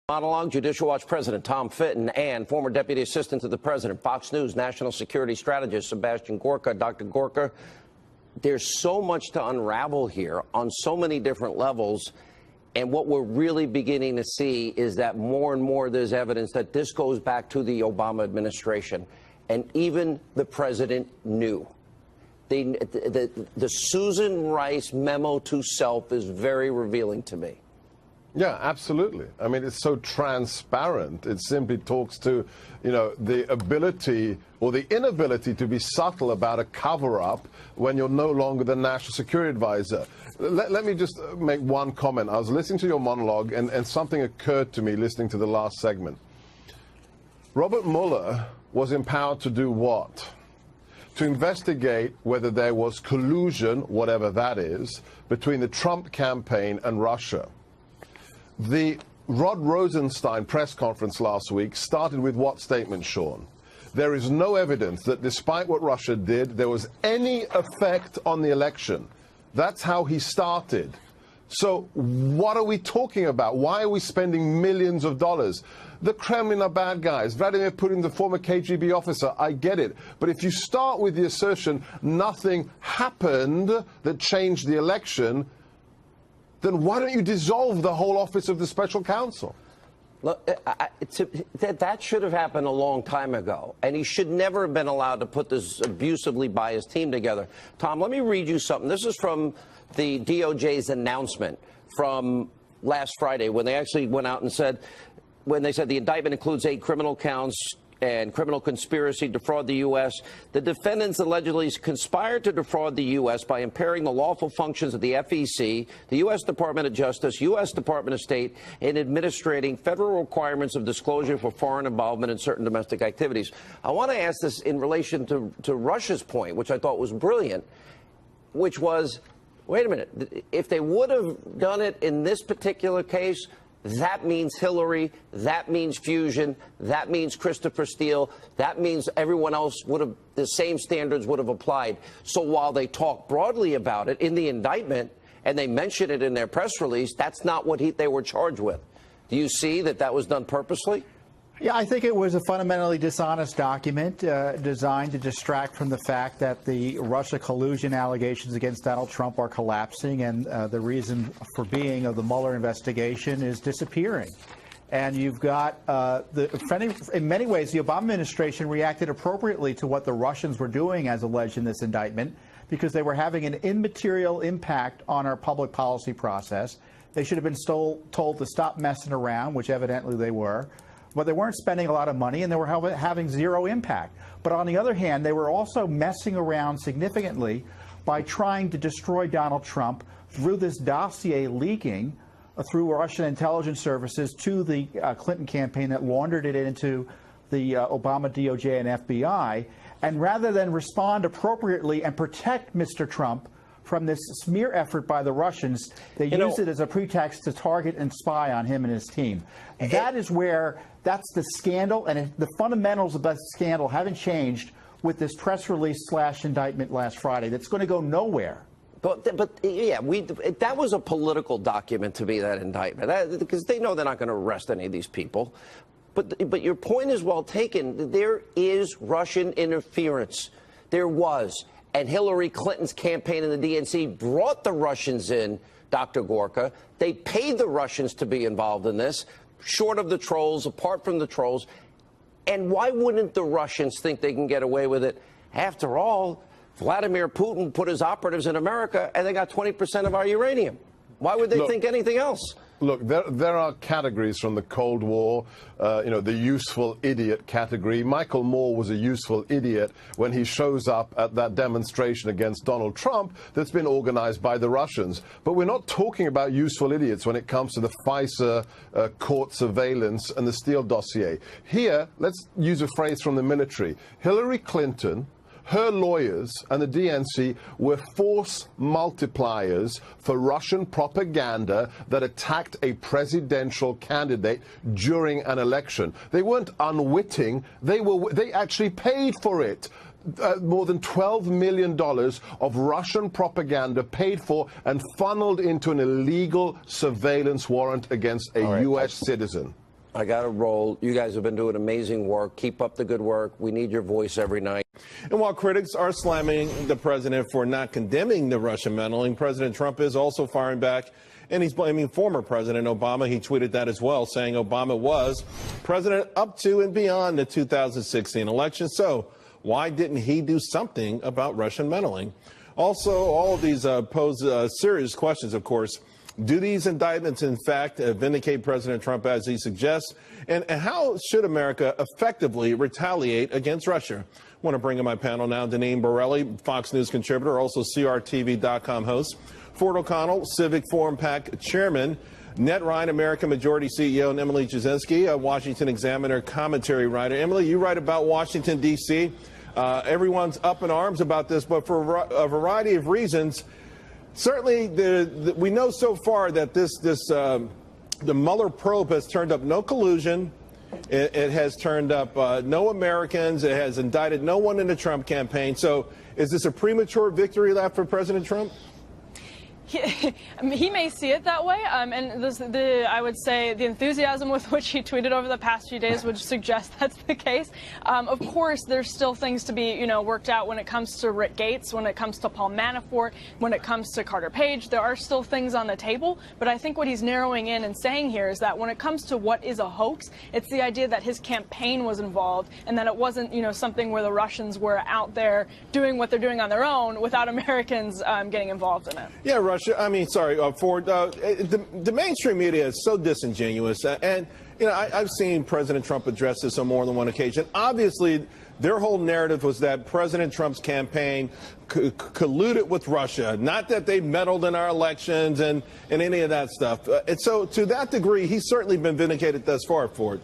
Monologue, Judicial Watch President Tom Fitton and former Deputy Assistant to the President, Fox News National Security Strategist Sebastian Gorka. Dr. Gorka, there's so much to unravel here on so many different levels. And what we're really beginning to see is that more and more there's evidence that this goes back to the Obama administration. And even the president knew. The Susan Rice memo to self is very revealing to me. Yeah, absolutely. I mean, it's so transparent. It simply talks to, the ability or the inability to be subtle about a cover-up when you're no longer the national security advisor. Let me just make one comment. I was listening to your monologue, and something occurred to me listening to the last segment. Robert Mueller was empowered to do what? To investigate whether there was collusion, whatever that is, between the Trump campaign and Russia. The Rod Rosenstein press conference last week started with what statement, Sean? There is no evidence that despite what Russia did, there was any effect on the election. That's how he started. So what are we talking about? Why are we spending millions of dollars? The Kremlin are bad guys. Vladimir Putin, the former KGB officer, I get it. But if you start with the assertion nothing happened that changed the election, then why don't you dissolve the whole office of the special counsel? Look, that should have happened a long time ago, and he should never have been allowed to put this abusively biased team together. Tom, let me read you something. This is from the DOJ's announcement from last Friday when they actually went out and said, when they said the indictment includes 8 criminal counts and criminal conspiracy to defraud the U.S. The defendants allegedly conspired to defraud the U.S. by impairing the lawful functions of the FEC, the U.S. Department of Justice, U.S. Department of State, in administrating federal requirements of disclosure for foreign involvement in certain domestic activities. I want to ask this in relation to Russia's point, which I thought was brilliant, which was, wait a minute, if they would have done it in this particular case, that means Hillary, that means Fusion, that means Christopher Steele, that means everyone else would have, the same standards would have applied. So while they talk broadly about it in the indictment and they mention it in their press release, that's not what they were charged with. Do you see that that was done purposely? Yeah, I think it was a fundamentally dishonest document designed to distract from the fact that the Russia collusion allegations against Donald Trump are collapsing, and the reason for being of the Mueller investigation is disappearing. And you've got, in many ways, the Obama administration reacted appropriately to what the Russians were doing, as alleged in this indictment, because they were having an immaterial impact on our public policy process. They should have been told to stop messing around, which evidently they were. But they weren't spending a lot of money, and they were having zero impact. But on the other hand, they were also messing around significantly by trying to destroy Donald Trump through this dossier leaking through Russian intelligence services to the Clinton campaign that laundered it into the Obama DOJ and FBI. And rather than respond appropriately and protect Mr. Trump from this smear effort by the Russians, they used it as a pretext to target and spy on him and his team. That's the scandal, and the fundamentals of that scandal haven't changed with this press release / indictment last Friday. That's going to go nowhere. But yeah, that was a political document to me, that indictment, because they know they're not going to arrest any of these people. But your point is well taken. There is Russian interference. There was. And Hillary Clinton's campaign in the DNC brought the Russians in, Dr. Gorka. They paid the Russians to be involved in this, short of the trolls, apart from the trolls. And why wouldn't the Russians think they can get away with it? After all, Vladimir Putin put his operatives in America, and they got 20% of our uranium. Why would they think anything else? Look, there are categories from the Cold War, the useful idiot category. Michael Moore was a useful idiot when he shows up at that demonstration against Donald Trump that's been organized by the Russians. But we're not talking about useful idiots when it comes to the FISA court surveillance and the Steele dossier. Here, let's use a phrase from the military. Hillary Clinton, her lawyers and the DNC were force multipliers for Russian propaganda that attacked a presidential candidate during an election. They weren't unwitting. They actually paid for it. More than $12 million of Russian propaganda paid for and funneled into an illegal surveillance warrant against a U.S. citizen. I got to roll. You guys have been doing amazing work. Keep up the good work. We need your voice every night. And while critics are slamming the president for not condemning the Russian meddling, President Trump is also firing back, and he's blaming former President Obama. He tweeted that as well, saying Obama was president up to and beyond the 2016 election. So why didn't he do something about Russian meddling? Also, all of these pose serious questions, of course. Do these indictments, in fact, vindicate President Trump as he suggests? And how should America effectively retaliate against Russia? I want to bring in my panel now. Deneen Borelli, Fox News contributor, also CRTV.com host. Ford O'Connell, Civic Forum PAC chairman. Ned Ryan, American Majority CEO, and Emily Jasinski, a Washington Examiner commentary writer. Emily, you write about Washington, D.C. Everyone's up in arms about this, but for a variety of reasons. Certainly, we know so far that the Mueller probe has turned up no collusion. It has turned up no Americans. It has indicted no one in the Trump campaign. So is this a premature victory lap for President Trump? He may see it that way, and I would say the enthusiasm with which he tweeted over the past few days would suggest that's the case. Of course, there's still things to be, worked out when it comes to Rick Gates, when it comes to Paul Manafort, when it comes to Carter Page. There are still things on the table, but I think what he's narrowing in and saying here is that when it comes to what is a hoax, it's the idea that his campaign was involved and that it wasn't, something where the Russians were out there doing what they're doing on their own without Americans getting involved in it. Yeah, Ford. The mainstream media is so disingenuous, and I've seen President Trump address this on more than one occasion. Obviously, their whole narrative was that President Trump's campaign colluded with Russia, not that they meddled in our elections and any of that stuff. And so, to that degree, he's certainly been vindicated thus far, Ford.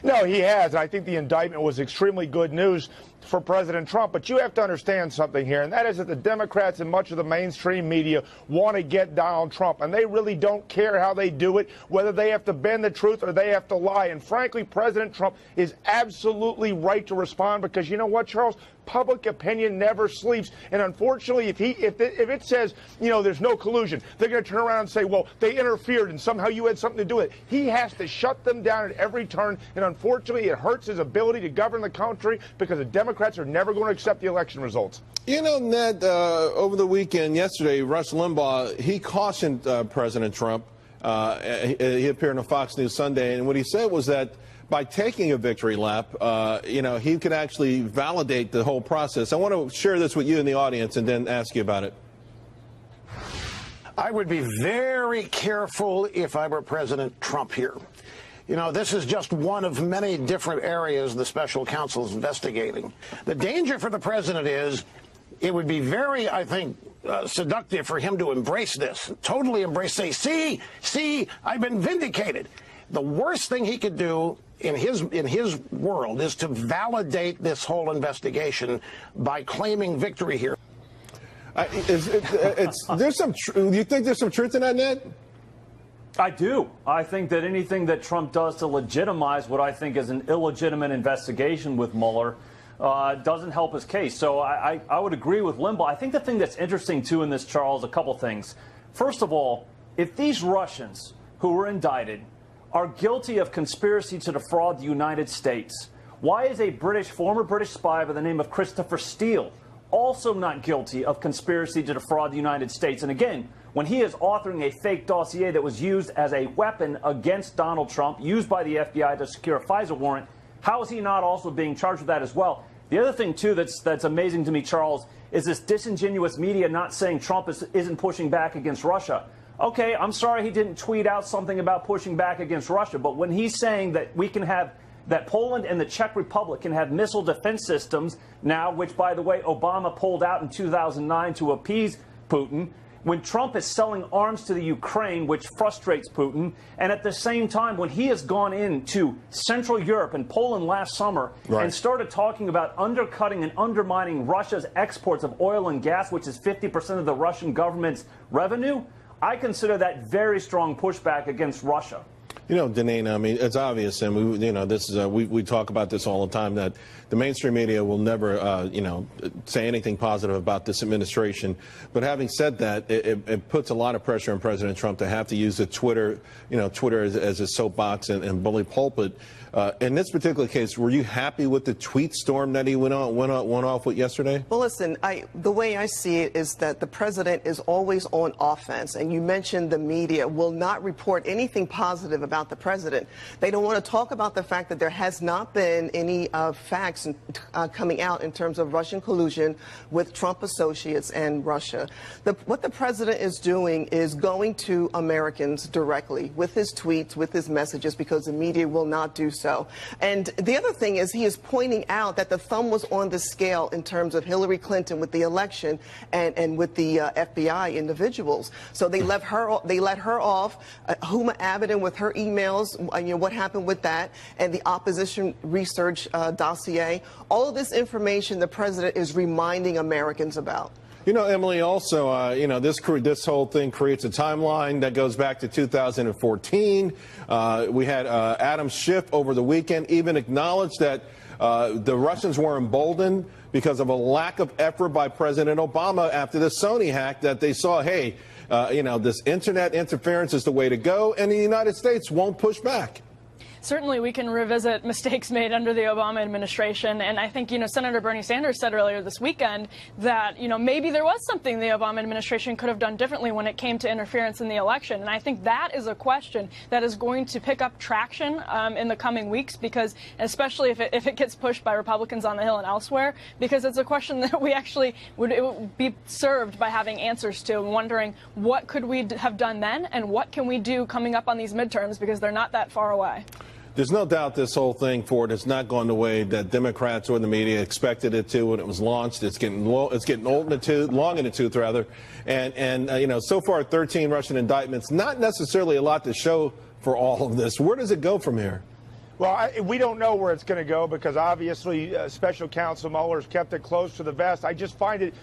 No, he has. I think the indictment was extremely good news for President Trump. But you have to understand something here, and that is that the Democrats and much of the mainstream media want to get Donald Trump, and they really don't care how they do it, whether they have to bend the truth or they have to lie. And frankly, President Trump is absolutely right to respond because you know what, Charles? Public opinion never sleeps. And unfortunately, if it says, there's no collusion, they're going to turn around and say, well, they interfered and somehow you had something to do with it. He has to shut them down at every turn. And unfortunately, it hurts his ability to govern the country because the Democrats are never going to accept the election results. Ned, over the weekend, yesterday, Rush Limbaugh, he cautioned President Trump. He appeared on Fox News Sunday, and what he said was that by taking a victory lap, he could actually validate the whole process. I want to share this with you in the audience and then ask you about it. I would be very careful if I were President Trump here. This is just one of many different areas the special counsel is investigating. The danger for the president is it would be very, I think, seductive for him to embrace this, totally embrace, say, see, I've been vindicated. The worst thing he could do in his world is to validate this whole investigation by claiming victory here. Do you think there's some truth in that, Ned? I do. I think that anything that Trump does to legitimize what I think is an illegitimate investigation with Mueller doesn't help his case. So I would agree with Limbaugh. I think the thing that's interesting, too, in this, Charles, a couple things. First of all, if these Russians who were indicted are guilty of conspiracy to defraud the United States, why is a former British spy by the name of Christopher Steele also not guilty of conspiracy to defraud the United States? And again, when he is authoring a fake dossier that was used as a weapon against Donald Trump, used by the FBI to secure a FISA warrant, how is he not also being charged with that as well? The other thing, too, that's amazing to me, Charles, is this disingenuous media not saying Trump isn't pushing back against Russia. Okay, I'm sorry he didn't tweet out something about pushing back against Russia, but when he's saying that that Poland and the Czech Republic can have missile defense systems now, which, by the way, Obama pulled out in 2009 to appease Putin, when Trump is selling arms to the Ukraine, which frustrates Putin, and at the same time, when he has gone into Central Europe and Poland last summer and started talking about undercutting and undermining Russia's exports of oil and gas, which is 50% of the Russian government's revenue, I consider that very strong pushback against Russia. You know, Danina, I mean, it's obvious, and we talk about this all the time, that the mainstream media will never, say anything positive about this administration. But having said that, it puts a lot of pressure on President Trump to have to use the Twitter as a soapbox and bully pulpit. In this particular case, were you happy with the tweet storm that he went off with yesterday? Well, listen, the way I see it is that the president is always on offense. And you mentioned the media will not report anything positive about the president. They don't want to talk about the fact that there has not been any facts coming out in terms of Russian collusion with Trump associates and Russia. What the president is doing is going to Americans directly with his tweets, with his messages, because the media will not do so. And the other thing is he is pointing out that the thumb was on the scale in terms of Hillary Clinton with the election and with the FBI individuals. So they let her off. Huma Abedin with her emails, what happened with that, and the opposition research dossier. All of this information the president is reminding Americans about. You know, Emily, also, this whole thing creates a timeline that goes back to 2014. We had Adam Schiff over the weekend even acknowledge that the Russians were emboldened because of a lack of effort by President Obama after the Sony hack, that they saw, hey, this internet interference is the way to go, and the United States won't push back. Certainly, we can revisit mistakes made under the Obama administration. And I think, Senator Bernie Sanders said earlier this weekend that, maybe there was something the Obama administration could have done differently when it came to interference in the election. And I think that is a question that is going to pick up traction in the coming weeks, because especially if it gets pushed by Republicans on the Hill and elsewhere, because it's a question that we actually would be served by having answers to, and wondering what could we have done then and what can we do coming up on these midterms, because they're not that far away. There's no doubt this whole thing, Ford, has not gone the way that Democrats or the media expected it to when it was launched. It's getting long in the tooth, rather. And so far, 13 Russian indictments, not necessarily a lot to show for all of this. Where does it go from here? Well, we don't know where it's going to go, because obviously Special Counsel Mueller's kept it close to the vest. I just find it